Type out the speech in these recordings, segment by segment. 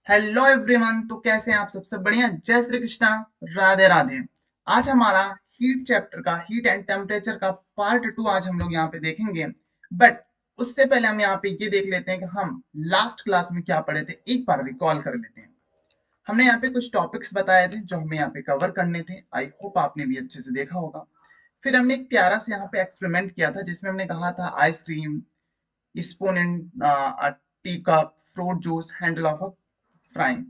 Hello everyone. तो कैसे हैं आप? सबसे बढ़िया। जय श्री कृष्णा, राधे राधे। आज हमारा हीट चैप्टर का हीट एंड टेम्परेचर का पार्ट 2 आज हम लोग यहाँ पे देखेंगे। बट उससे पहले हम यहाँ पे ये देख लेते हैं कि हम लास्ट क्लास में क्या पढ़े थे, एक बार रिकॉल कर लेते हैं। हमने यहाँ पे कुछ टॉपिक्स बताए थे जो हमें यहाँ पे कवर करने थे। आई होप आपने भी अच्छे से देखा होगा। फिर हमने एक प्यारा से यहाँ पे एक्सपेरिमेंट किया था जिसमें हमने कहा था ice cream, spoon in tea cup, fruit juice, handle of a frying,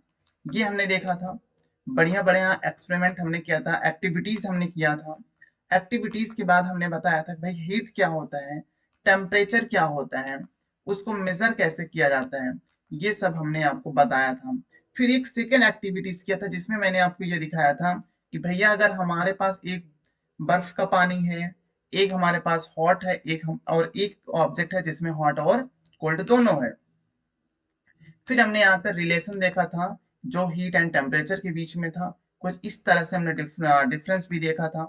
ये हमने देखा था। बढ़िया बढ़िया एक्सपेरिमेंट हमने किया था, एक्टिविटीज हमने किया था। एक्टिविटीज के बाद हमने बताया था भाई हीट क्या होता है, टेम्परेचर क्या होता है, उसको मेजर कैसे किया जाता है, ये सब हमने आपको बताया था। फिर एक सेकेंड एक्टिविटीज किया था जिसमें मैंने आपको ये दिखाया था कि भैया अगर हमारे पास एक बर्फ का पानी है, एक हमारे पास हॉट है, और एक ऑब्जेक्ट है जिसमें हॉट और कोल्ड दोनों है। फिर हमने यहाँ पर रिलेशन देखा था जो हीट एंड टेम्परेचर के बीच में था। कुछ इस तरह से हमने डिफरेंस भी देखा था।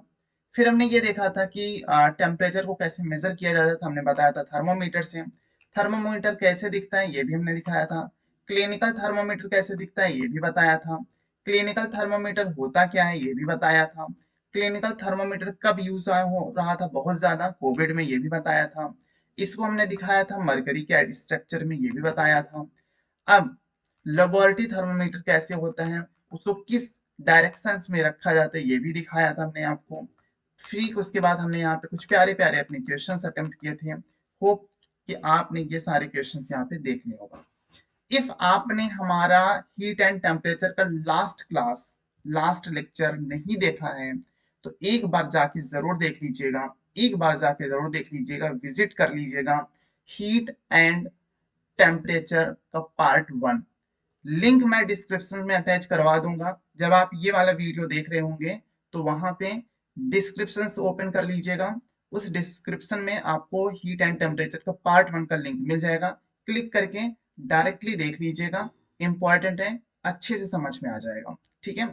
फिर हमने ये देखा था कि टेम्परेचर को कैसे मेजर किया जाता था। हमने बताया था थर्मोमीटर से। थर्मोमीटर कैसे दिखता है ये भी हमने दिखाया था। क्लिनिकल थर्मोमीटर कैसे दिखता है ये भी बताया था। क्लिनिकल थर्मोमीटर होता क्या है ये भी बताया था। क्लिनिकल थर्मोमीटर कब यूज हो रहा था बहुत ज्यादा, कोविड में, ये भी बताया था। इसको हमने दिखाया था मरकरी के स्ट्रक्चर में, ये भी बताया था। अब लेबोरेटरी थर्मोमीटर कैसे होता है, उसको किस डायरेक्शंस में रखा जाता है, ये भी दिखाया था हमने आपको। फिर उसके बाद हमने यहाँ पे कुछ प्यारे प्यारे अपने क्वेश्चंस अटेम्प्ट किए थे। होप कि आपने ये सारे क्वेश्चंस यहाँ पे देख लिए होगा। इफ आपने हमारा हीट एंड टेम्परेचर का लास्ट क्लास, लास्ट लेक्चर नहीं देखा है तो एक बार जाके जरूर देख लीजिएगा। एक बार जाके जरूर देख लीजिएगा, विजिट कर लीजिएगा। हीट एंड टेम्परेचर का पार्ट 1 लिंक मैं डिस्क्रिप्शन में अटैच करवा दूंगा। जब आप ये वाला वीडियो देख रहे होंगे तो वहां पे डिस्क्रिप्शन ओपन कर लीजिएगा। उस डिस्क्रिप्शन में आपको हीट एंड टेम्परेचर का पार्ट 1 का लिंक मिल जाएगा। क्लिक करके डायरेक्टली देख लीजिएगा, इंपॉर्टेंट है, अच्छे से समझ में आ जाएगा। ठीक है,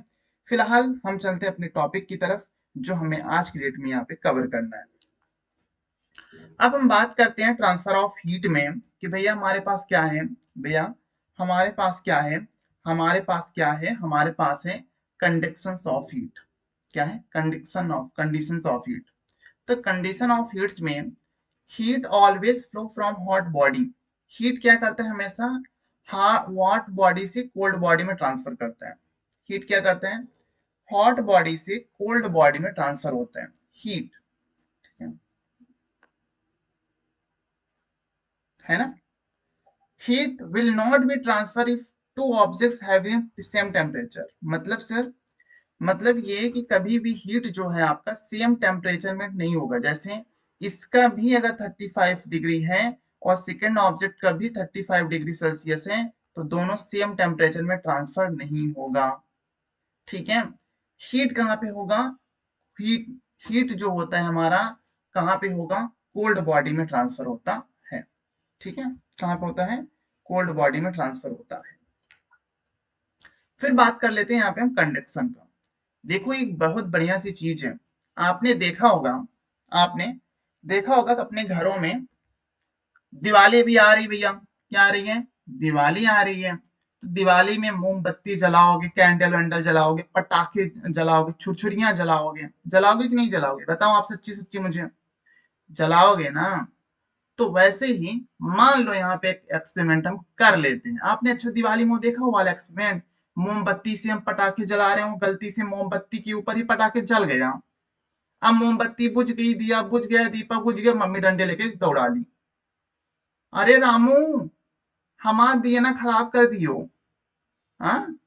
फिलहाल हम चलते हैं अपने टॉपिक की तरफ जो हमें आज की डेट में यहाँ पे कवर करना है। अब हम बात करते हैं ट्रांसफर ऑफ हीट में कि भैया हमारे पास क्या है। भैया हमारे पास क्या है, हमारे पास क्या है, हमारे पास है कंडक्शन ऑफ हीट। क्या है? Conditions of heat. तो कंडीशन ऑफ हीट्स में heat always flow from hot body. Heat क्या करता है? हमेशा हॉट बॉडी से कोल्ड बॉडी में ट्रांसफर करता है। हीट क्या करता है? हॉट बॉडी से कोल्ड बॉडी में ट्रांसफर होता है हीट, है ना। Heat will not be transferred if two objects having the same temperature। मतलब सर, मतलब ये कि कभी भी हीट जो है आपका सेम टेम्परेचर में नहीं होगा। जैसे इसका भी अगर 35 डिग्री है और सेकेंड ऑब्जेक्ट का भी 35 डिग्री सेल्सियस है तो दोनों सेम टेम्परेचर में ट्रांसफर नहीं होगा। ठीक है। हीट कहाँ पे होगा? हीट हीट जो होता है हमारा कहाँ पे होगा? कोल्ड बॉडी में ट्रांसफर होता है। ठीक है, कहाँ पे होता है? कोल्ड बॉडी में ट्रांसफर होता है। फिर बात कर लेते हैं यहाँ पे हम कंडक्शन का। देखो एक बहुत बढ़िया सी चीज है। आपने देखा होगा, आपने देखा होगा कि अपने घरों में दिवाली भी आ रही भैया। क्या आ रही है? दिवाली आ रही है। तो दिवाली में मोमबत्ती जलाओगे, कैंडल वैंडल जलाओगे, पटाखे जलाओगे, छुरछुरियां जलाओगे, जलाओगे कि नहीं जलाओगे? बताओ आप सच्ची सच्ची मुझे। जलाओगे ना। तो वैसे ही मान लो यहाँ पे एक एक्सपेरिमेंट हम कर लेते हैं। आपने अच्छा दिवाली में देखा हो वाला एक्सपेरिमेंट, मोमबत्ती से हम पटाखे जला रहे हो, गलती से मोमबत्ती के ऊपर ही पटाखे जल गया। अब मोमबत्ती बुझ गई, दिया बुझ गया, दीपक बुझ गया, मम्मी डंडे लेके दौड़ा ली। अरे रामू, हमारा दिया ना खराब कर दियो। हाँ,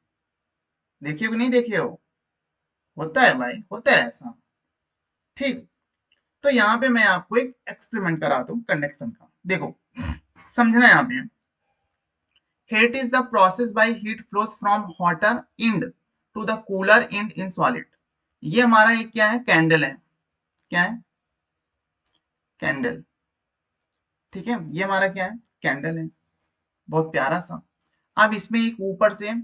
देखिए कि नहीं देखे हो? होता है भाई, होता है ऐसा। ठीक। तो यहाँ पे मैं आपको एक एक्सपेरिमेंट कराता हूँ कंडक्शन का। देखो, समझना यहाँ पे। Heat is the process by heat flows from hotter end to the cooler end in solid। ये हमारा एक क्या है? कैंडल है। क्या है? कैंडल। ठीक है, ये हमारा क्या है? कैंडल है। बहुत प्यारा सा। अब इसमें एक ऊपर से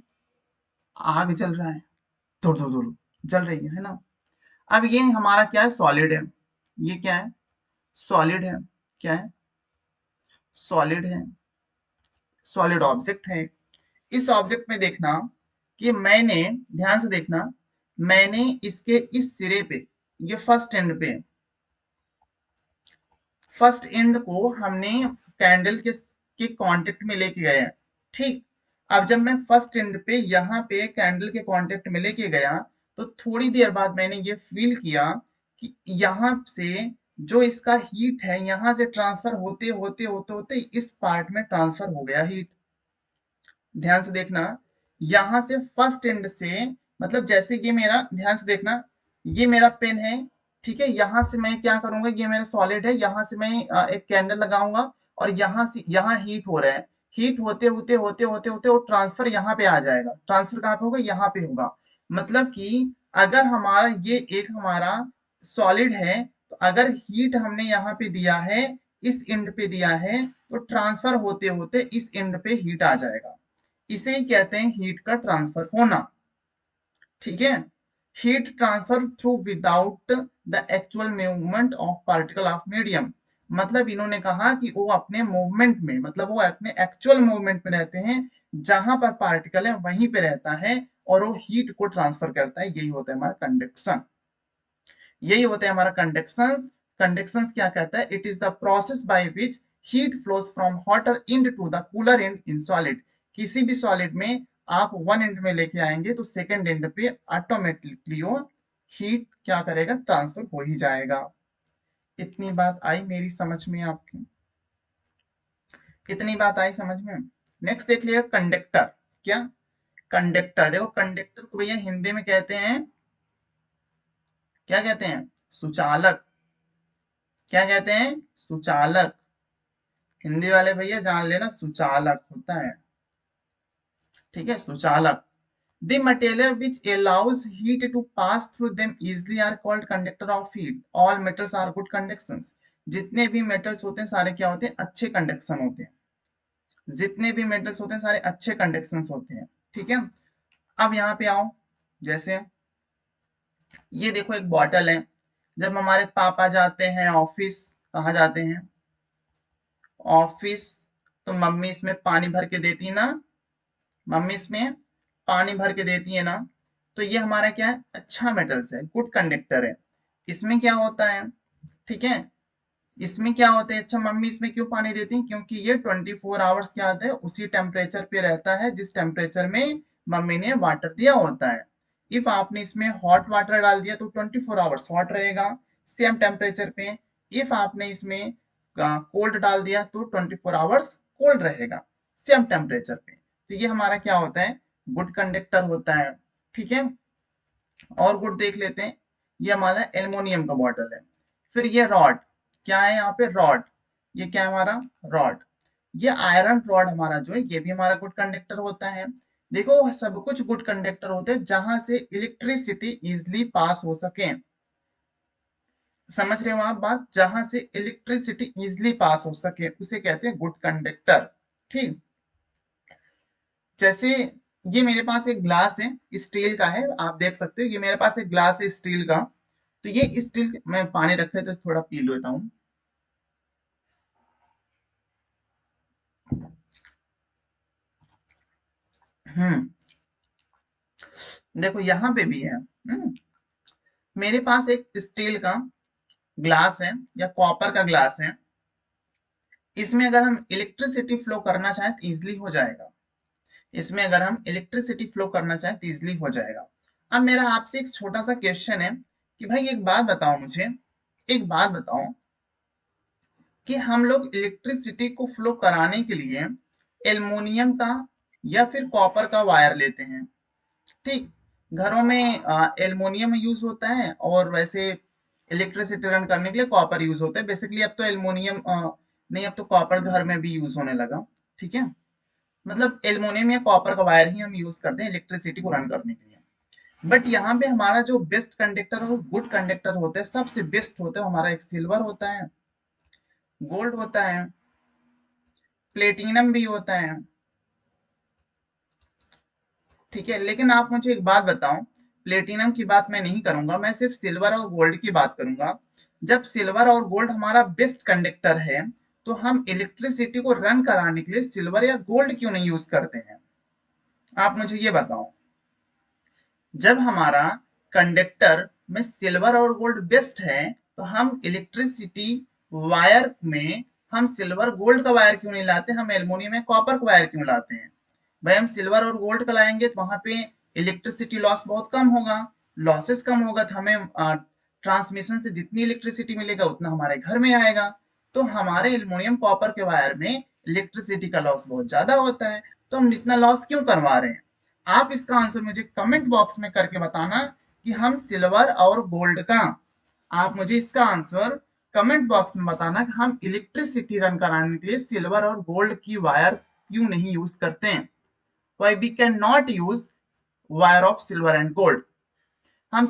आग जल रहा है, धुर धुर धुर जल रही है ना। अब ये हमारा क्या है? सॉलिड है। ये क्या है? सॉलिड है। क्या है? सॉलिड है। सॉलिड ऑब्जेक्ट है। इस ऑब्जेक्ट में देखना कि मैंने, ध्यान से देखना, मैंने इसके इस सिरे पे, ये फर्स्ट एंड को हमने कैंडल के कांटेक्ट में लेके गए हैं। ठीक, अब जब मैं फर्स्ट एंड पे यहाँ पे कैंडल के कांटेक्ट में लेके गया तो थोड़ी देर बाद मैंने ये फील किया कि यहाँ से जो इसका हीट है यहाँ से ट्रांसफर होते होते होते होते इस पार्ट में ट्रांसफर हो गया हीट। ध्यान से देखना, यहां से फर्स्ट एंड से, मतलब जैसे ये मेरा, ध्यान से देखना, ये मेरा पेन है, ठीक है, यहां से मैं क्या करूंगा, ये मेरा सॉलिड है, यहां से मैं एक कैंडल लगाऊंगा और यहां से, यहाँ हीट हो रहा है, हीट होते होते होते होते होते वो ट्रांसफर यहाँ पे आ जाएगा। ट्रांसफर कहाँ पे होगा, यहाँ पे होगा। मतलब कि अगर हमारा ये एक हमारा सॉलिड है तो अगर हीट हमने यहाँ पे दिया है, इस एंड पे दिया है, तो ट्रांसफर होते होते इस एंड पे हीट आ जाएगा। इसे ही कहते हैं हीट का ट्रांसफर होना। ठीक है, heat transfer through without the actual movement of particle of medium. मतलब इन्होंने कहा कि वो अपने मूवमेंट में, मतलब वो अपने एक्चुअल मूवमेंट में रहते हैं, जहां पर पार्टिकल है वहीं पे रहता है और वो हीट को ट्रांसफर करता है। यही होता है हमारा कंडक्शन, यही होता है हमारा कंडक्शन। कंडक्शन क्या कहता है, it is the process by which heat flows from hotter end to the cooler end in solid. किसी भी सॉलिड में आप वन एंड में लेके आएंगे तो सेकंड एंड पे ऑटोमेटिकली वो हीट क्या करेगा, ट्रांसफर हो ही जाएगा। इतनी बात आई मेरी समझ में आपकी, इतनी बात आई समझ में। नेक्स्ट देख लिएगा कंडक्टर। क्या कंडक्टर, देखो कंडक्टर को भैया हिंदी में कहते हैं, क्या कहते हैं, सुचालक। क्या कहते हैं, सुचालक। हिंदी वाले भैया जान लेना, सुचालक होता है। ठीक है, सुचालक। The material which allows heat to pass through them easily are called conductor of heat. All metals are good conductions. जितने भी मेटल्स होते हैं सारे क्या होते हैं, अच्छे कंडक्शन होते हैं। जितने भी मेटल्स होते हैं सारे अच्छे कंडक्शन होते हैं। ठीक है, अब यहाँ पे आओ, जैसे ये देखो एक बॉटल है, जब हमारे पापा जाते हैं ऑफिस, कहाँ जाते हैं, ऑफिस, तो मम्मी इसमें पानी भर के देती ना, मम्मी इसमें पानी भर के देती है ना, तो ये हमारा क्या है, अच्छा मेटल्स है, गुड कंडक्टर है। इसमें क्या होता है, ठीक है, इसमें क्या होता है, अच्छा मम्मी इसमें क्यों पानी देती है, क्योंकि ये 24 आवर्स क्या होता है, उसी टेम्परेचर पे रहता है जिस टेम्परेचर में मम्मी ने वाटर दिया होता है। इफ आपने इसमें हॉट वाटर डाल दिया तो 24 आवर्स हॉट रहेगा सेम टेम्परेचर पे। इफ आपने इसमें कोल्ड डाल दिया तो 24 आवर्स कोल्ड रहेगा सेम टेम्परेचर पे। तो ये हमारा क्या होता है, गुड कंडक्टर होता है। ठीक है, और गुड देख लेते हैं, ये हमारा एल्युमिनियम का बॉटल है। फिर ये रॉड, क्या है यहाँ पे, रॉड, ये क्या है हमारा, रॉड। ये आयरन रॉड हमारा जो है ये भी हमारा गुड कंडक्टर होता है। देखो सब कुछ गुड कंडक्टर होते हैं जहां से इलेक्ट्रिसिटी इजिली पास हो सके। समझ रहे हो आप बात, जहां से इलेक्ट्रिसिटी इजिली पास हो सके उसे कहते हैं गुड कंडक्टर। ठीक, जैसे ये मेरे पास एक ग्लास है, स्टील का है, आप देख सकते हो, ये मेरे पास एक ग्लास है स्टील का। तो ये स्टील, मैं पानी रखे तो थोड़ा पी लेता हूँ। हम्म, देखो यहाँ पे भी है। मेरे पास एक स्टील का ग्लास है या कॉपर का ग्लास है, इसमें अगर हम इलेक्ट्रिसिटी फ्लो करना चाहें तो इजिली हो जाएगा। इसमें अगर हम इलेक्ट्रिसिटी फ्लो करना चाहें तो इजिली हो जाएगा। अब मेरा आपसे एक छोटा सा क्वेश्चन है कि भाई एक बात बताओ मुझे, एक बात बताओ कि हम लोग इलेक्ट्रिसिटी को फ्लो कराने के लिए एल्युमिनियम का या फिर कॉपर का वायर लेते हैं। ठीक, घरों में एल्युमिनियम यूज होता है और वैसे इलेक्ट्रिसिटी रन करने के लिए कॉपर यूज होता है। बेसिकली अब तो एल्युमिनियम नहीं, अब तो कॉपर घर में भी यूज होने लगा। ठीक है, मतलब एल्युमिनियम या कॉपर का वायर ही हम यूज करते हैं इलेक्ट्रिसिटी को रन करने के लिए। बट यहाँ पे हमारा जो बेस्ट कंडक्टर और गुड कंडक्टर होता है, सबसे बेस्ट होता है हमारा, एक सिल्वर होता है, गोल्ड होता है, प्लेटिनम भी होता है। ठीक है, लेकिन आप मुझे एक बात बताओ, प्लेटिनम की बात मैं नहीं करूंगा, मैं सिर्फ सिल्वर और गोल्ड की बात करूंगा। जब सिल्वर और गोल्ड हमारा बेस्ट कंडक्टर है तो हम इलेक्ट्रिसिटी को रन कराने के लिए सिल्वर या गोल्ड क्यों नहीं यूज करते हैं। आप मुझे ये बताओ, जब हमारा कंडक्टर में सिल्वर और गोल्ड बेस्ट है तो हम इलेक्ट्रिसिटी वायर में हम सिल्वर गोल्ड का वायर क्यों नहीं लाते, हम एल्युमिनियम में कॉपर का वायर क्यों लाते हैं? भाई हम सिल्वर और गोल्ड का लाएंगे तो वहां पे इलेक्ट्रिसिटी लॉस बहुत कम होगा, लॉसेस कम होगा, तो हमें ट्रांसमिशन से जितनी इलेक्ट्रिसिटी मिलेगा उतना हमारे घर में आएगा। तो हमारे एल्युमिनियम कॉपर के वायर में इलेक्ट्रिसिटी का लॉस बहुत ज्यादा होता है, तो हम इतना लॉस क्यों करवा रहे हैं? आप इसका आंसर मुझे कमेंट बॉक्स में करके बताना कि हम सिल्वर और गोल्ड का, आप मुझे इसका आंसर कमेंट बॉक्स में बताना कि हम इलेक्ट्रिसिटी रन कराने के लिए सिल्वर और गोल्ड की वायर क्यों नहीं यूज करते हैं। Why we can not use wire of silver and gold, हम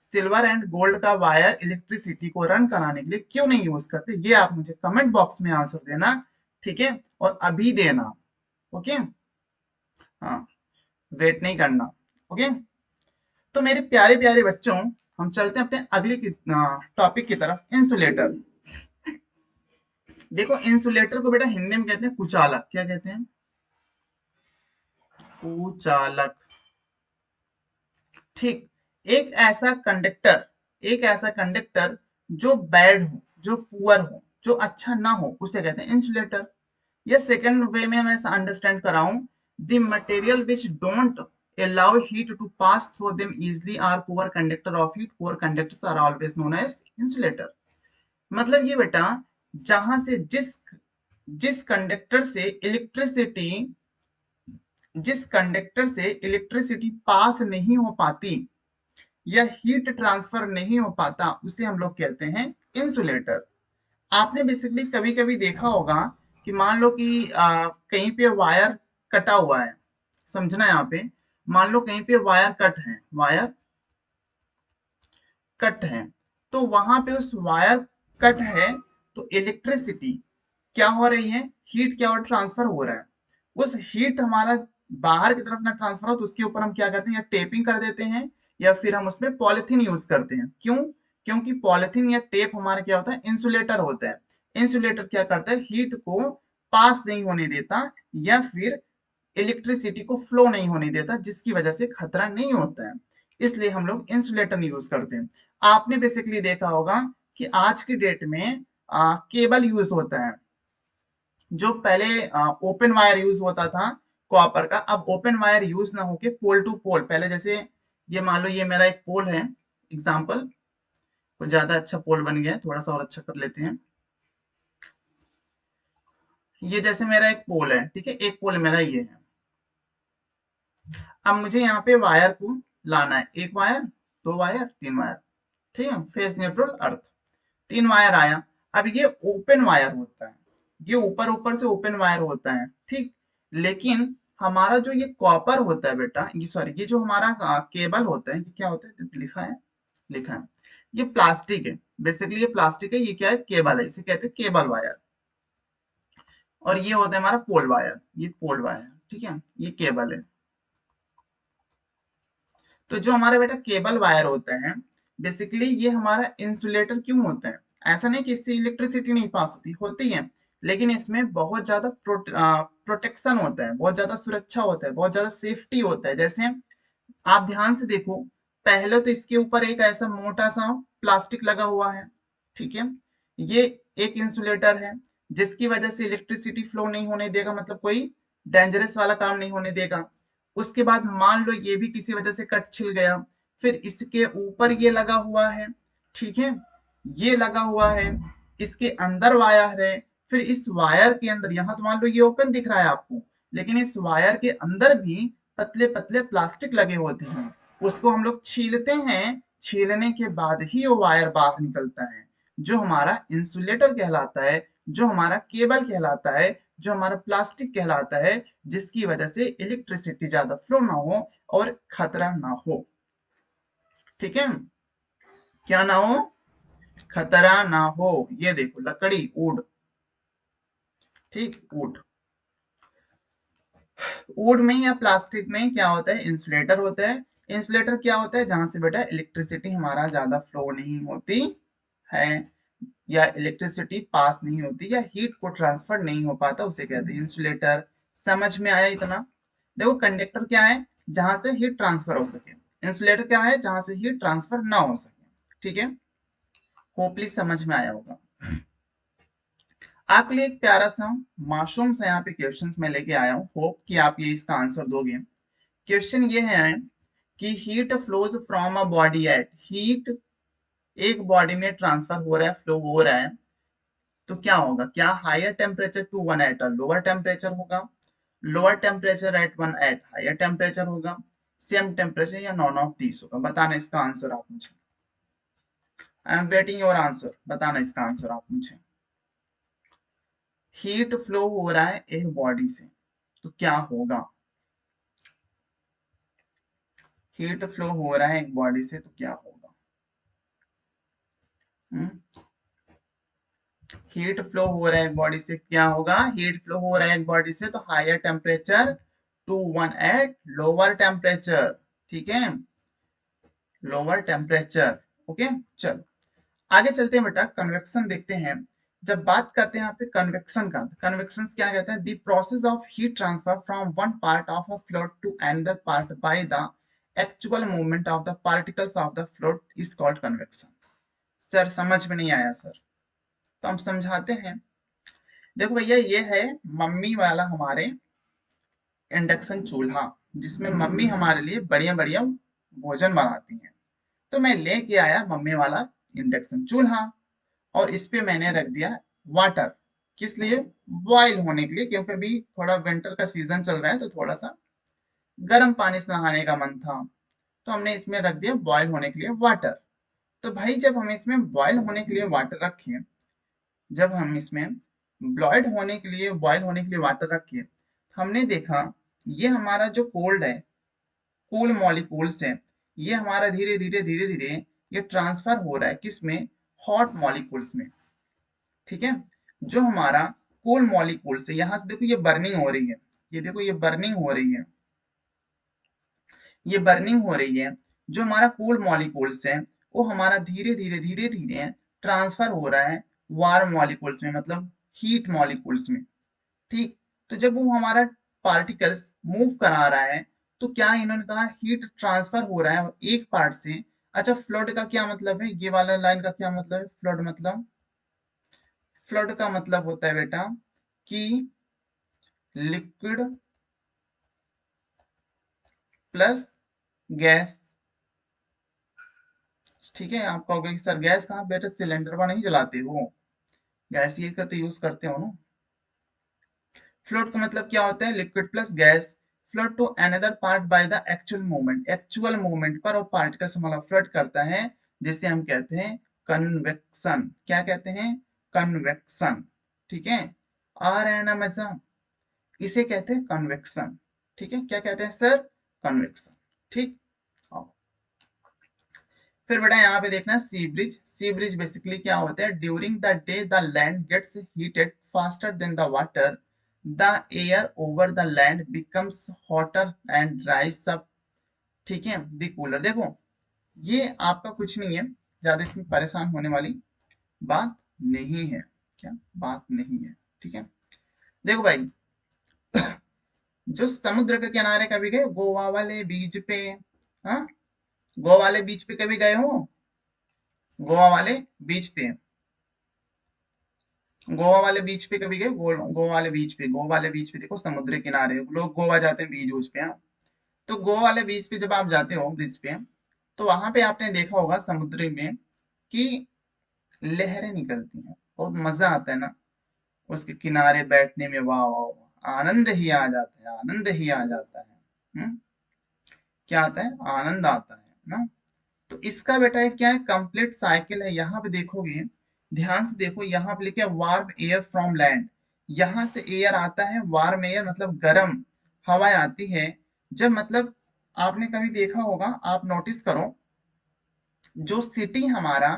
सिल्वर एंड गोल्ड का वायर इलेक्ट्रिसिटी को रन कराने के लिए क्यों नहीं यूज करते, ये आप मुझे कमेंट बॉक्स में आंसर देना, ठीक है? और अभी देना, ओके? हाँ, वेट नहीं करना, ओके? तो मेरे प्यारे प्यारे बच्चों, हम चलते हैं अपने अगले टॉपिक की तरफ, इंसुलेटर। देखो इंसुलेटर को बेटा हिंदी में कहते हैं कुचालक। क्या कहते हैं? कुचालक। ठीक। एक ऐसा कंडक्टर जो बैड हो, जो पुअर हो, जो अच्छा ना हो, उसे कहते हैं इंसुलेटर। या सेकंड वे में मैं ऐसा अंडरस्टैंड कराऊं, the material which don't allow heat to pass through them easily are poor conductor of heat. Poor conductors are always known as insulator. मतलब ये बेटा, जहां से जिस कंडक्टर से इलेक्ट्रिसिटी पास नहीं हो पाती या हीट ट्रांसफर नहीं हो पाता, उसे हम लोग कहते हैं इंसुलेटर। आपने बेसिकली कभी कभी देखा होगा कि मान लो कि कहीं पे वायर कटा हुआ है, समझना यहाँ पे, मान लो कहीं पे वायर कट है, तो वहां पे उस वायर कट है, तो इलेक्ट्रिसिटी क्या हो रही है, हीट क्या और ट्रांसफर हो रहा है। उस हीट हमारा बाहर की तरफ ना ट्रांसफर हो तो उसके ऊपर हम क्या करते हैं, या टेपिंग कर देते हैं या फिर हम उसमें पॉलिथीन यूज करते हैं। क्यों? क्योंकि पॉलिथीन या टेप हमारा क्या होता है, इंसुलेटर होता है। इंसुलेटर क्या करता है, हीट को पास नहीं होने देता या फिर इलेक्ट्रिसिटी को फ्लो नहीं होने देता, जिसकी वजह से खतरा नहीं होता है। इसलिए हम लोग इंसुलेटर यूज करते हैं। आपने बेसिकली देखा होगा कि आज की डेट में केबल यूज होता है। जो पहले ओपन वायर यूज होता था कॉपर का, अब ओपन वायर यूज ना होके पोल टू पोल, पहले जैसे ये मान लो ये मेरा एक पोल है, एग्जाम्पल, कुछ ज्यादा अच्छा पोल बन गया है, थोड़ा सा और अच्छा कर लेते हैं। ये जैसे मेरा एक पोल है, ठीक है, एक पोल मेरा ये है। अब मुझे यहाँ पे वायर को लाना है, एक वायर, दो वायर, तीन वायर, ठीक है, फेस न्यूट्रल अर्थ, तीन वायर आया। अब ये ओपन वायर होता है, ये ऊपर ऊपर से ओपन वायर होता है, ठीक। लेकिन हमारा जो ये कॉपर होता है बेटा, ये सॉरी, ये जो हमारा केबल होता है, ये क्या होता है, लिखा है, ये प्लास्टिक है। बेसिकली ये प्लास्टिक है, ये क्या है, केबल है, इसे कहते हैं केबल वायर। और ये होता है हमारा पोल वायर, ये पोल वायर, ठीक है, ये केबल है। तो जो हमारा बेटा केबल वायर होता है, बेसिकली ये हमारा इंसुलेटर क्यों होता है? ऐसा नहीं कि इससे इलेक्ट्रिसिटी नहीं पास होती है, लेकिन इसमें बहुत ज्यादा प्रोटेक्शन होता है, बहुत ज्यादा सुरक्षा होता है, बहुत ज्यादा सेफ्टी होता है। जैसे आप ध्यान से देखो, पहले तो इसके ऊपर एक ऐसा मोटा सा प्लास्टिक लगा हुआ है, ठीक है, ये एक इंसुलेटर है, जिसकी वजह से इलेक्ट्रिसिटी फ्लो नहीं होने देगा, मतलब कोई डेंजरस वाला काम नहीं होने देगा। उसके बाद मान लो ये भी किसी वजह से कट छिल गया, फिर इसके ऊपर ये लगा हुआ है, ठीक है, ये लगा हुआ है, इसके अंदर वायर है, फिर इस वायर के अंदर, यहां तो मान लो ये ओपन दिख रहा है आपको, लेकिन इस वायर के अंदर भी पतले पतले प्लास्टिक लगे होते हैं, उसको हम लोग छीलते हैं, छीलने के बाद ही वो वायर बाहर निकलता है, जो हमारा इंसुलेटर कहलाता है, जो हमारा केबल कहलाता है, जो हमारा प्लास्टिक कहलाता है, जिसकी वजह से इलेक्ट्रिसिटी ज्यादा फ्लो ना हो और खतरा ना हो, ठीक है, क्या ना हो, खतरा ना हो। ये देखो लकड़ी, वुड, ठीक, वुड, वुड में या प्लास्टिक में क्या होता है, इंसुलेटर होता है। इंसुलेटर क्या होता है, जहां से बेटा इलेक्ट्रिसिटी हमारा ज्यादा फ्लो नहीं होती है, या इलेक्ट्रिसिटी पास नहीं होती, या हीट को ट्रांसफर नहीं हो पाता, उसे कहते हैं इंसुलेटर। समझ में आया इतना? देखो कंडक्टर क्या है, जहां से हीट ट्रांसफर हो सके, इंसुलेटर क्या है, जहां से हीट ट्रांसफर ना हो सके। ठीक है, होपली समझ में आया होगा। आपके लिए एक प्यारा सा मासूम सा यहाँ पे क्वेश्चन मैं लेके आया हूँ, होप कि आप ये इसका आंसर दोगे। क्वेश्चन ये है कि heat flows from a body at, heat एक बॉडी में ट्रांसफर हो रहा है, फ्लो हो रहा है, तो क्या होगा, क्या higher temperature to one at a lower temperature होगा, lower temperature at one at higher temperature होगा, सेम टेम्परेचर, या नॉन ऑफ दिस होगा। बताना इसका आंसर आप मुझे। I am waiting your answer, बताना इसका आंसर आप मुझे। हीट फ्लो हो रहा है एक बॉडी से, तो क्या होगा, हीट फ्लो हो रहा है एक बॉडी से तो क्या होगा। हीट फ्लो हो रहा है एक बॉडी से क्या होगा, हीट फ्लो हो रहा है एक बॉडी से तो higher temperature to one at lower temperature. ठीक है, लोअर टेम्परेचर। ओके, चलो आगे चलते हैं बेटा, कन्वेक्शन देखते हैं। जब बात करते हैं यहाँ पे कन्वेक्शन का, कन्वेक्शन क्या कहते हैं, the process of heat transfer from one part of a fluid to another part by the actual movement of the particles of the fluid is called convection. Sir समझ में नहीं आया सर, तो हम समझाते हैं। देखो भैया, ये है मम्मी वाला हमारे इंडक्शन चूल्हा, जिसमें मम्मी हमारे लिए बढ़िया बढ़िया भोजन बनाती हैं। तो मैं लेके आया मम्मी वाला इंडक्शन चूल्हा, और इस पे मैंने रख दिया वाटर, किस लिए, बॉईल होने के लिए, क्योंकि अभी थोड़ा विंटर का सीजन चल रहा है तो थोड़ा सा गर्म पानी से नहाने का मन था, तो हमने इसमें रख दिया बॉईल होने के लिए वाटर। तो भाई जब हम इसमें बॉईल होने के लिए वाटर रखें, जब हम इसमें बॉईल होने के लिए वाटर रखे, हमने देखा ये हमारा जो कोल्ड है, कूल मॉलिक्यूल्स है, ये हमारा धीरे धीरे धीरे धीरे ये ट्रांसफर हो रहा है किसमें, हॉट मॉलिक्यूल्स में। ठीक है, जो हमारा कूल मॉलिक्यूल्स है, यहां से देखो ये बर्निंग हो रही है, ये देखो ये बर्निंग हो रही है, ये बर्निंग हो रही है। जो हमारा कूल मॉलिक्यूल्स है वो हमारा धीरे धीरे धीरे धीरे ट्रांसफर हो रहा है वार्म मॉलिक्यूल्स में, मतलब हीट मॉलिक्यूल्स में। ठीक, तो जब वो हमारा पार्टिकल्स मूव करा रहा है, तो क्या इन्होंने कहा हीट ट्रांसफर हो रहा है एक पार्ट से। अच्छा, फ्लड का क्या मतलब है, ये वाला लाइन का क्या मतलब है, फ्लड मतलब, फ्लड का मतलब होता है बेटा कि लिक्विड प्लस गैस। ठीक है, आप कहोगे कि सर गैस कहाँ, बेटा सिलेंडर पर नहीं जलाते हो, गैस ये का तो यूज करते हो ना। फ्लोट का मतलब क्या होता है, liquid plus gas float to another part by the actual movement, actual movement पर वो पार्टिकल से हमारा फ्लोट करता है, जिसे हम कहते हैं कन्वेक्शन। क्या कहते हैं, कन्वेक्शन। ठीक है, आ रहा है ना मजा, इसे कहते हैं कन्वेक्शन। ठीक है, क्या कहते हैं सर, कन्वेक्शन। ठीक, आओ। फिर बेटा यहाँ पे देखना sea breeze, sea breeze basically क्या होता है, during the day the land gets heated faster than the water, the air over the land becomes hotter and dries up. ठीक है, द कूलर। देखो ये आपका कुछ नहीं है, ज्यादा इसमें परेशान होने वाली बात नहीं है, क्या बात नहीं है। ठीक है, देखो भाई, जो समुद्र के किनारे कभी गए, गोवा वाले बीच पे, हाँ, गोवा वाले बीच पे कभी गए हो, गोवा वाले बीच पे, गोवा वाले बीच पे कभी गए, गोवा वाले बीच पे, गोवा वाले बीच पे देखो समुद्र किनारे, लोग गोवा जाते हैं बीच उस पे, हाँ। तो गोवा वाले बीच पे जब आप जाते हो ब्रिज पे, तो वहां पे आपने देखा होगा समुद्र में कि लहरें निकलती हैं, बहुत मजा आता है ना उसके किनारे बैठने में, वाह वाह वाह, आनंद ही आ जाता है, आनंद ही आ जाता है। क्या आता है, आनंद आता है ना। तो इसका बेटा एक क्या है, कंप्लीट साइकिल है। यहाँ पे देखोगे, ध्यान से देखो, यहाँ पे लिखे वार्म एयर फ्रॉम लैंड, यहाँ से एयर आता है, वार्म एयर मतलब गर्म हवाएं आती है। जब मतलब आपने कभी देखा होगा, आप नोटिस करो, जो सिटी हमारा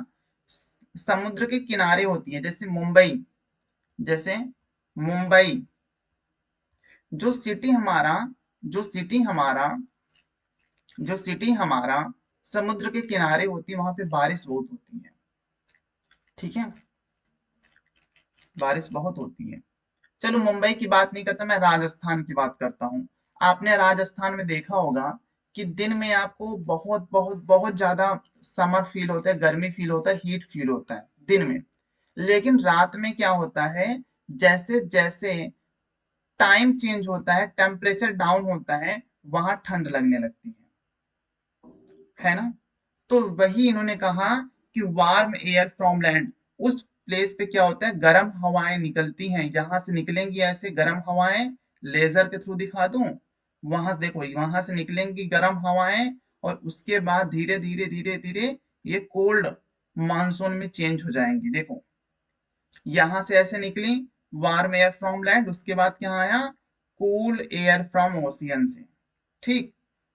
समुद्र के किनारे होती है, जैसे मुंबई, जैसे मुंबई, जो सिटी हमारा जो सिटी हमारा जो सिटी हमारा समुद्र के किनारे होती है, वहां पे बारिश बहुत होती है। ठीक है, बारिश बहुत होती है। चलो मुंबई की बात नहीं करता, मैं राजस्थान की बात करता हूँ। आपने राजस्थान में देखा होगा कि दिन में आपको बहुत बहुत बहुत ज्यादा समर फील होता है, गर्मी फील होता है, हीट फील होता है दिन में। लेकिन रात में क्या होता है, जैसे जैसे टाइम चेंज होता है, टेम्परेचर डाउन होता है, वहां ठंड लगने लगती है ना। तो वही इन्होंने कहा कि वार्म एयर फ्रॉम लैंड, उस प्लेस पे क्या होता है, गर्म हवाएं निकलती हैं, यहां से निकलेंगी ऐसे गर्म हवाएं, लेजर के थ्रू दिखा दूं, वहां से देखो, वहां से निकलेंगी गर्म हवाएं, और उसके बाद धीरे धीरे धीरे धीरे ये कोल्ड मानसून में चेंज हो जाएंगी। देखो यहां से ऐसे निकली वार्म एयर फ्रॉम लैंड, उसके बाद क्या आया, कूल एयर फ्रॉम ओशियन से। ठीक,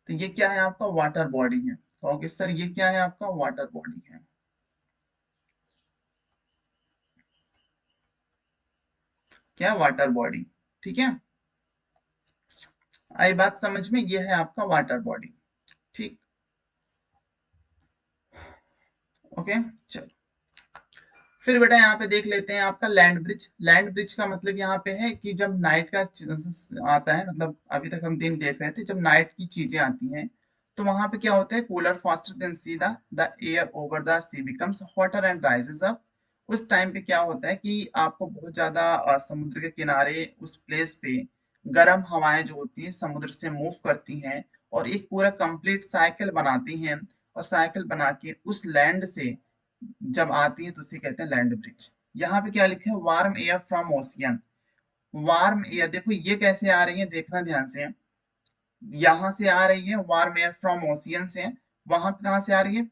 तो ये क्या है, आपका वाटर बॉडी है। कहोगे सर ये क्या है, आपका वाटर बॉडी है। क्या, वाटर बॉडी। ठीक है, आई बात समझ में, ये है आपका वाटर बॉडी। ठीक, ओके। चलो फिर बेटा यहाँ पे देख लेते हैं आपका लैंड ब्रिज। लैंड ब्रिज का मतलब यहाँ पे है कि जब नाइट का आता है, मतलब अभी तक हम दिन देख रहे थे, जब नाइट की चीजें आती हैं तो वहां पे क्या होता है, cooler faster than sea the air over the sea becomes hotter and rises up. उस टाइम पे क्या होता है कि आपको बहुत ज्यादा समुद्र के किनारे उस प्लेस पे गर्म हवाएं जो होती हैं समुद्र से मूव करती हैं, और एक पूरा कंप्लीट साइकिल बनाती हैं, और साइकिल बना के उस लैंड से जब आती है तो उसे कहते हैं लैंड ब्रिज। यहाँ पे क्या लिखे हैं, warm air from ocean. Warm air देखो ये कैसे आ रही है, देखना ध्यान से, यहां से आ रही है वार्म एयर फ्रॉम ओशियन से। वहां पे कहां से आ रही है,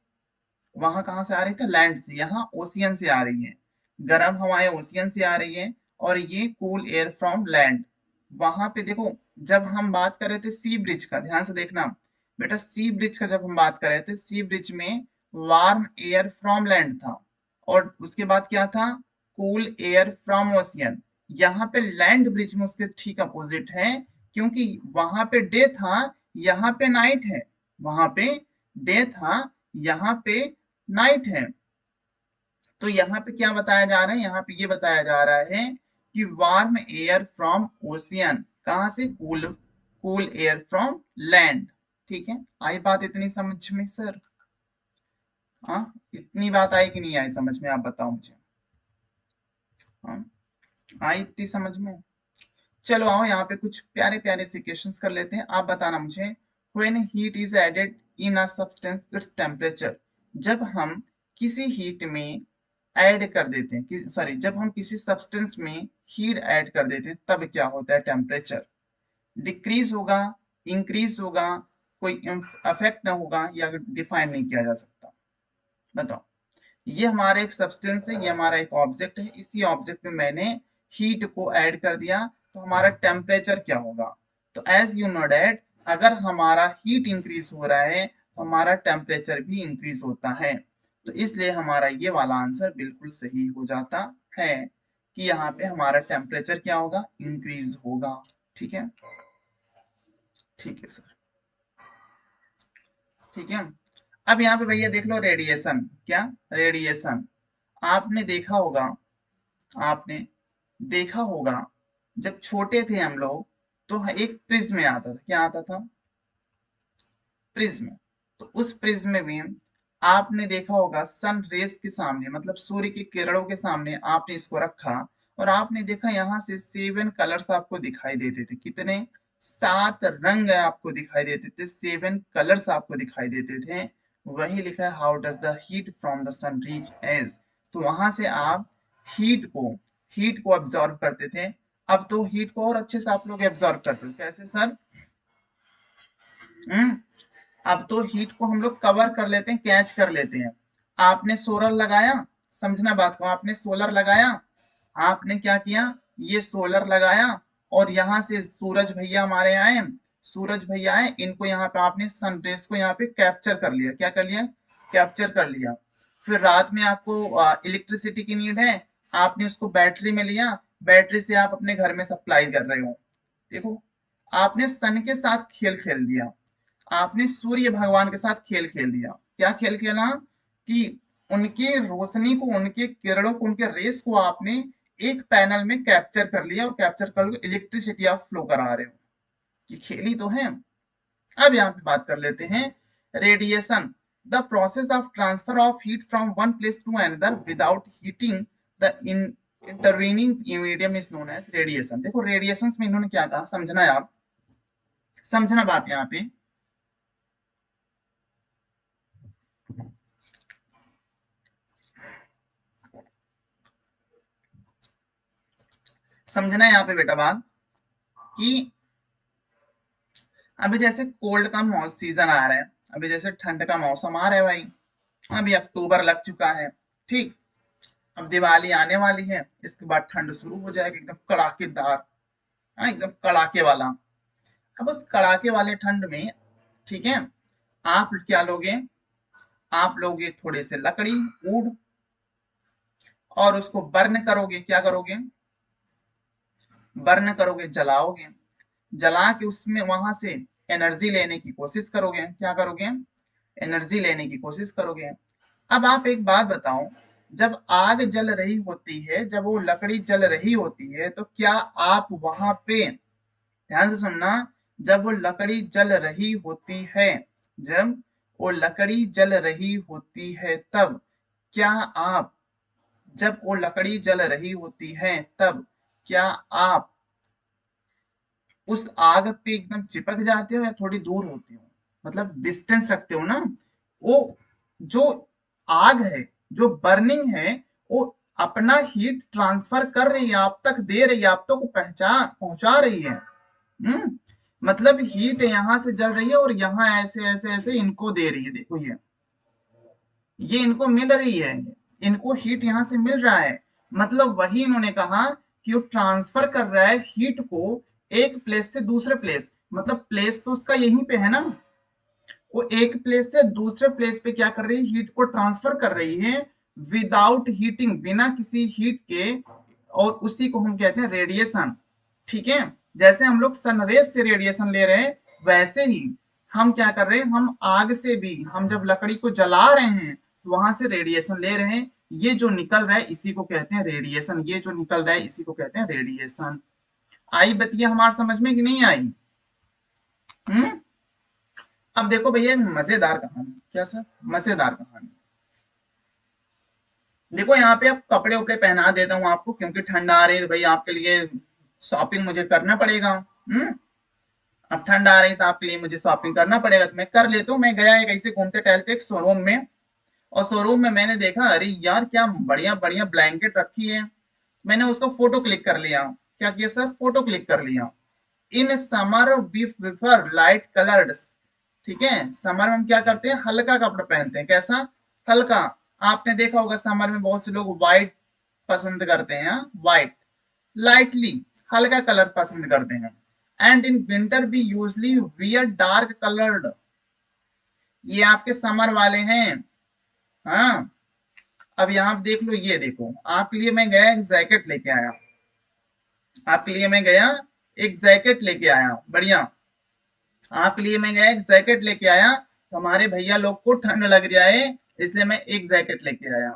वहां कहां से आ रही थी, लैंड से, यहाँ ओशियन से आ रही है, गर्म हवाएं ओशियन से आ रही है, और ये कूल एयर फ्रॉम लैंड। वहां पे देखो, जब हम बात कर रहे थे सी ब्रिज का, ध्यान से देखना बेटा, सी ब्रिज का जब हम बात कर रहे थे, सी ब्रिज में वार्म एयर फ्रॉम लैंड था, और उसके बाद क्या था, कूल एयर फ्रॉम ओशियन। यहाँ पे लैंड ब्रिज में उसके ठीक अपोजिट है, क्योंकि वहां पे डे था, यहाँ पे नाइट है। वहां पे डे था, यहाँ पे नाइट है। तो यहाँ पे क्या बताया जा रहा है, यहाँ पे ये बताया जा रहा है कि वार्म एयर फ्रॉम ओशियन, कहां से, cool cool air from land. ठीक है, आई बात इतनी समझ में सर, हाँ, इतनी बात आई कि नहीं आई समझ में, आप बताओ मुझे। हाँ, आई इतनी समझ में। चलो आओ यहाँ पे कुछ प्यारे प्यारे से क्वेश्चंस कर लेते हैं, आप बताना मुझे। When heat is added in a substance its temperature, जब हम किसी हीट में ऐड कर देते हैं कि सॉरी जब हम किसी सब्सटेंस में हीट ऐड कर देते हैं तब क्या होता है, टेम्परेचर डिक्रीज होगा, इंक्रीज होगा, कोई इफेक्ट ना होगा, या डिफाइन नहीं किया जा सकता। बताओ, ये हमारा एक सब्सटेंस है, ये हमारा एक ऑब्जेक्ट है, इसी ऑब्जेक्ट में मैंने हीट को ऐड कर दिया, तो हमारा टेम्परेचर क्या होगा। तो एज यू नो डैट, अगर हमारा हीट इंक्रीज हो रहा है तो हमारा टेम्परेचर भी इंक्रीज होता है। तो इसलिए हमारा ये वाला आंसर बिल्कुल सही हो जाता है कि यहाँ पे हमारा टेम्परेचर क्या होगा, इंक्रीज होगा। ठीक है, ठीक है सर, ठीक है। अब यहाँ पे भैया देख लो रेडिएशन, क्या, रेडिएशन। आपने देखा होगा, आपने देखा होगा, जब छोटे थे हम लोग तो एक प्रिज्म आता था, क्या आता था, प्रिज्म। तो उस प्रिज्म में आपने देखा होगा सन रेस के सामने, मतलब सूर्य की किरणों के सामने आपने इसको रखा, और आपने देखा यहाँ से 7 कलर्स आपको दिखाई देते थे, कितने, 7 रंग आपको दिखाई देते थे, 7 कलर्स आपको दिखाई देते थे। वही लिखा है, how does the heat from the sun reach एज। तो वहां से आप हीट को हीट को ऑब्जॉर्व करते थे। अब तो हीट को और अच्छे से आप लोग एब्जॉर्व करते हो, कैसे सर, हम्म, अब तो हीट को हम लोग कवर कर लेते हैं, कैच कर लेते हैं। आपने सोलर लगाया, समझना बात को, आपने सोलर लगाया, आपने क्या किया, ये सोलर लगाया, और यहाँ से सूरज भैया हमारे आए, सूरज भैया आए, इनको यहाँ पे आपने सनरेज को यहाँ पे कैप्चर कर लिया, क्या कर लिया, कैप्चर कर लिया। फिर रात में आपको इलेक्ट्रिसिटी की नीड है, आपने उसको बैटरी में लिया, बैटरी से आप अपने घर में सप्लाई कर रहे हो। देखो, आपने सन के साथ खेल खेल दिया, आपने सूर्य भगवान के साथ खेल खेल दिया। क्या खेल खेला, कि उनके रोशनी को, उनके किरणों को, उनके रेस को आपने एक पैनल में कैप्चर कर लिया, और कैप्चर कर इलेक्ट्रिसिटी आप फ्लो करा रहे हो। ये खेली तो है। अब यहाँ पे बात कर लेते हैं radiation, the process of transfer of heat from one place to another without heating the intervening medium is known as radiation. देखो रेडिएशन में इन्होंने क्या कहा, समझना है आप, समझना बात यहाँ पे। समझना है यहाँ पे बेटा बात कि अभी जैसे कोल्ड का मौसम सीजन आ रहा है, अभी जैसे ठंड का मौसम आ रहा है भाई, अभी अक्टूबर लग चुका है, ठीक, अब दिवाली आने वाली है, इसके बाद ठंड शुरू हो जाएगी एकदम कड़ाकेदार, एकदम कड़ाके वाला। अब उस कड़ाके वाले ठंड में, ठीक है, आप क्या लोगे, आप लोगे थोड़े से लकड़ी वुड और उसको बर्न करोगे, क्या करोगे, बर्न करोगे, जलाओगे, जला के उसमें वहां से एनर्जी लेने की कोशिश करोगे, क्या करोगे, एनर्जी लेने की कोशिश करोगे। अब आप एक बात बताओ, जब आग जल रही होती है, जब वो लकड़ी जल रही होती है, तो क्या आप वहां पे, ध्यान से सुनना, जब वो लकड़ी जल रही होती है, जब वो लकड़ी जल रही होती है तब क्या आप, जब वो लकड़ी जल रही होती है तब क्या आप उस आग पे एकदम चिपक जाते हो या थोड़ी दूर होते हो, मतलब डिस्टेंस रखते हो ना। वो जो आग है, जो बर्निंग है, वो अपना हीट ट्रांसफर कर रही है, आप तक दे रही है, आप तक पहचान पहुंचा रही है। मतलब हीट यहाँ से जल रही है और यहाँ ऐसे ऐसे ऐसे इनको दे रही है, देखो ये इनको मिल रही है, इनको हीट यहाँ से मिल रहा है। मतलब वही इन्होंने कहा कि वो ट्रांसफर कर रहा है हीट को एक प्लेस से दूसरे प्लेस, मतलब प्लेस तो उसका यहीं पे है ना, वो एक प्लेस से दूसरे प्लेस पे क्या कर रही है, हीट को ट्रांसफर कर रही है विदाउट हीटिंग, बिना किसी हीट के, और उसी को हम कहते हैं रेडिएशन। ठीक है, जैसे हम लोग सनरेज से रेडिएशन ले रहे हैं, वैसे ही हम क्या कर रहे हैं, हम आग से भी, हम जब लकड़ी को जला रहे हैं तो वहां से रेडिएशन ले रहे हैं, ये जो निकल रहा है इसी को कहते हैं रेडिएशन, ये जो निकल रहा है इसी को कहते हैं रेडिएशन। आई बतिया हमारे समझ में कि नहीं आई? हम्म। अब देखो भैया एक मजेदार कहानी, क्या सर, मजेदार कहानी। देखो यहाँ पे अब कपड़े उपड़े पहना देता हूँ आपको, क्योंकि ठंड आ रही है तो भाई आपके लिए शॉपिंग मुझे करना पड़ेगा। अब ठंड आ रही तो आपके लिए मुझे शॉपिंग करना पड़ेगा, तो मैं कर लेता हूँ। मैं गया एक ऐसे घूमते टहलते एक शोरूम में, और शोरूम में मैंने देखा, अरे यार क्या बढ़िया बढ़िया ब्लैंकेट रखी है। मैंने उसका फोटो क्लिक कर लिया। क्या किया सर, फोटो क्लिक कर लिया। In summer we prefer light coloured, ठीक है, समर में हम क्या करते हैं, हल्का कपड़ा पहनते हैं, कैसा, हल्का। आपने देखा होगा समर में बहुत से लोग व्हाइट पसंद करते हैं, व्हाइट, लाइटली, हल्का कलर पसंद करते हैं। एंड इन विंटर भी यूजली वियर डार्क कलर्ड, ये आपके समर वाले हैं। हाँ, अब यहाँ देख लो, ये देखो आपके लिए मैं गया एक जैकेट लेके आया, आपके लिए मैं गया एक जैकेट लेके आया, बढ़िया, आपके लिए मैं गया एक जैकेट लेके आया, तो हमारे भैया लोग को ठंड लग जाए इसलिए मैं एक जैकेट लेके आया,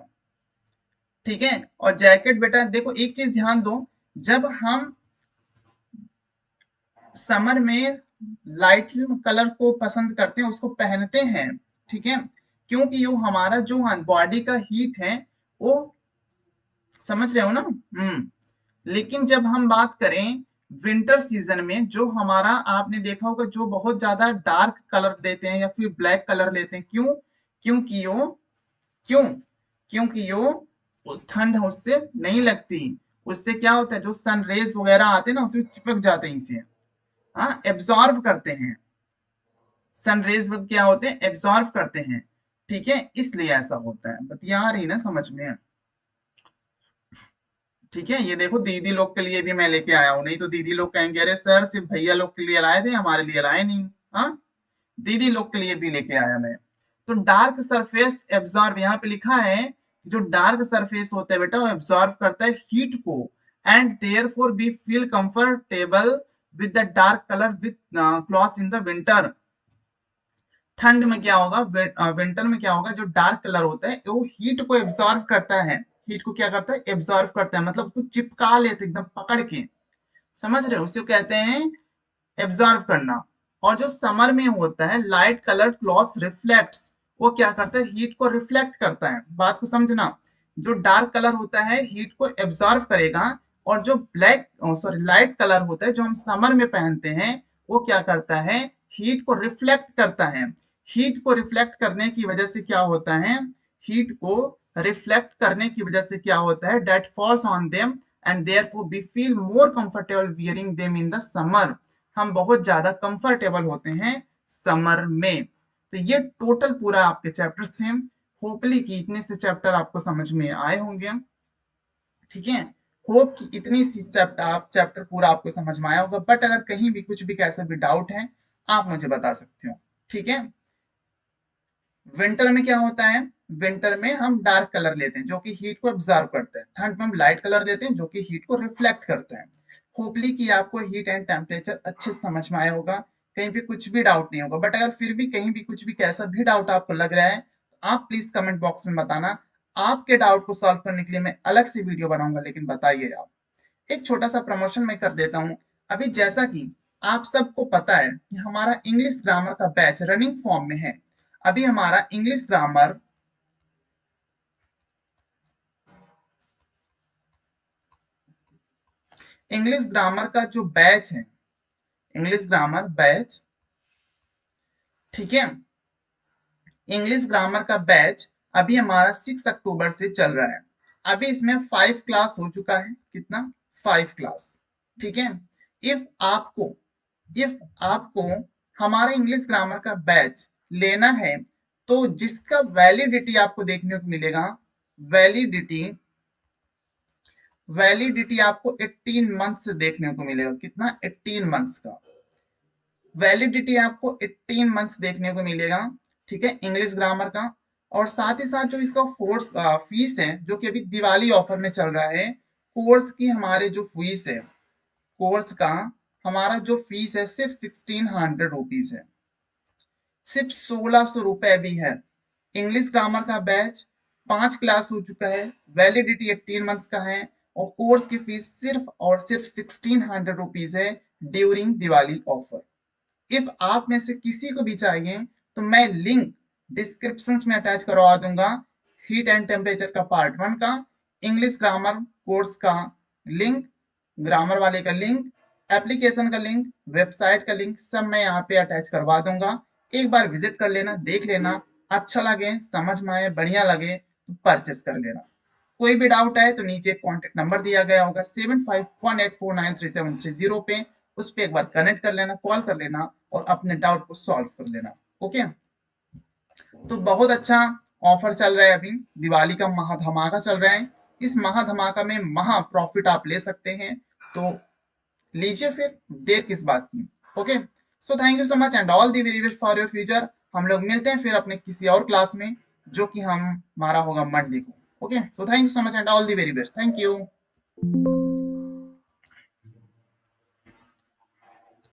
ठीक है। और जैकेट बेटा देखो एक चीज ध्यान दो, जब हम समर में लाइट कलर को पसंद करते हैं, उसको पहनते हैं, ठीक है, क्योंकि यो हमारा जो बॉडी का हीट है वो, समझ रहे हो ना। लेकिन जब हम बात करें विंटर सीजन में, जो हमारा आपने देखा होगा जो बहुत ज्यादा डार्क कलर देते हैं या फिर ब्लैक कलर लेते हैं, क्यों, क्योंकि यो, क्यों, क्योंकि यो ठंड उससे नहीं लगती, उससे क्या होता है, जो सन रेज वगैरह आते हैं ना उसमें चिपक जाते हैं इसे, हाँ, एब्जॉर्व करते हैं, सन रेज क्या होते हैं, एब्जॉर्व करते हैं, ठीक है, इसलिए ऐसा होता है। बतिया आ रही ना समझ में? ठीक है, ये देखो दीदी लोग के लिए भी मैं लेके आया हूँ, नहीं तो दीदी लोग कहेंगे अरे सर सिर्फ भैया लोग के लिए लाए थे, हमारे लिए लाए नहीं। हाँ, दीदी लोग के लिए भी लेके आया मैं। तो डार्क सरफेस एब्जॉर्व, यहाँ पे लिखा है जो डार्क सरफेस होता है बेटा वो एब्जॉर्व करता है हीट को, and therefore we feel comfortable with the dark colour with clothes in the winter. ठंड में क्या होगा, विंटर में क्या होगा, जो डार्क कलर होता है वो हीट को एब्जॉर्व करता है, हीट को क्या करता है, एब्जॉर्व करता है, मतलब उसको चिपका लेते एकदम पकड़ के, समझ रहे हो, उसे कहते हैं एब्जॉर्व करना। और जो समर में होता है लाइट कलर्ड क्लॉथ्स रिफ्लेक्ट्स, वो क्या करता है, हीट को रिफ्लेक्ट करता है। बात को समझना, जो डार्क कलर होता है हीट को एब्जॉर्व करेगा, और जो ब्लैक सॉरी लाइट कलर होता है जो हम समर में पहनते हैं, वो क्या करता है, हीट को रिफ्लेक्ट करता है। हीट को रिफ्लेक्ट करने की वजह से क्या होता है, हीट को रिफ्लेक्ट करने की वजह से क्या होता है, that falls on them and therefore we feel more comfortable wearing them in the summer. हम बहुत ज्यादा कंफर्टेबल होते हैं समर में। तो ये टोटल पूरा आपके चैप्टर्स थे। होपली कि इतने से चैप्टर आपको समझ में आए होंगे। ठीक है, होप कि इतनी सी चैप्टर पूरा आपको समझ में आया होगा। बट अगर कहीं भी कुछ भी कैसा भी डाउट है, आप मुझे बता सकते हो। ठीक है, विंटर में क्या होता है, विंटर में हम डार्क कलर लेते हैं जो कि हीट को एब्जॉर्ब करते हैं। ठंड में हम लाइट कलर लेते हैं जो कि हीट को रिफ्लेक्ट करते हैं। होपली कि आपको हीट एंड टेम्परेचर अच्छे से समझ में आया होगा, कहीं भी कुछ भी डाउट नहीं होगा। बट अगर फिर भी कहीं भी कुछ भी कैसा भी डाउट आपको लग रहा है, तो आप प्लीज कमेंट बॉक्स में बताना। आपके डाउट को सॉल्व करने के लिए मैं अलग से वीडियो बनाऊंगा, लेकिन बताइए आप। एक छोटा सा प्रमोशन मैं कर देता हूँ। अभी जैसा कि आप सबको पता है कि हमारा इंग्लिश ग्रामर का बैच रनिंग फॉर्म में है। अभी हमारा इंग्लिश ग्रामर का जो बैच है, इंग्लिश ग्रामर बैच, ठीक है, इंग्लिश ग्रामर का बैच अभी हमारा 6 अक्टूबर से चल रहा है। अभी इसमें 5 क्लास हो चुका है। कितना, 5 क्लास। ठीक है, इफ आपको इफ आपको हमारा इंग्लिश ग्रामर का बैच लेना है, तो जिसका वैलिडिटी आपको देखने को मिलेगा, वैलिडिटी वैलिडिटी आपको 18 मंथ से देखने को मिलेगा। कितना, 18 मंथ्स का वैलिडिटी आपको 18 मंथ्स देखने को मिलेगा। ठीक है, इंग्लिश ग्रामर का। और साथ ही साथ जो इसका फीस है, जो कि अभी दिवाली ऑफर में चल रहा है, कोर्स की हमारे जो फीस है, कोर्स का हमारा जो फीस है सिर्फ 1600 रुपीज है। सिर्फ 1600 रुपए भी है। इंग्लिश ग्रामर का बैच 5 क्लास हो चुका है, वैलिडिटी 18 मंथ्स का है, और कोर्स की फीस सिर्फ और सिर्फ 1600 रुपीज है ड्यूरिंग दिवाली ऑफर। इफ आप में से किसी को भी चाहिए, तो मैं लिंक डिस्क्रिप्शन में अटैच करवा दूंगा। हीट एंड टेम्परेचर का पार्ट 1 का, इंग्लिश ग्रामर कोर्स का लिंक, ग्रामर वाले का लिंक, एप्लीकेशन का लिंक, वेबसाइट का लिंक, सब मैं यहाँ पे अटैच करवा दूंगा। एक बार विजिट कर लेना, देख लेना, अच्छा लगे, समझ में आए, बढ़िया लगे तो परचेस कर लेना। कोई भी डाउट है तो नीचे कॉन्टेक्ट नंबर दिया गया होगा 7518493730 पे, उस पर एक बार कनेक्ट कर लेना, कॉल कर लेना और अपने डाउट को सॉल्व कर लेना। ओके, तो बहुत अच्छा ऑफर चल रहा है अभी, दिवाली का महा धमाका चल रहा है। इस महा धमाका में महा प्रॉफिट आप ले सकते हैं, तो लीजिए फिर, देर किस बात की। Okay, so thank you so much and all the very best for your future. हम लोग मिलते हैं फिर अपने किसी और क्लास में, जो कि हमारा होगा मंडे को। Okay, so thank you so much and all the very best. Thank you.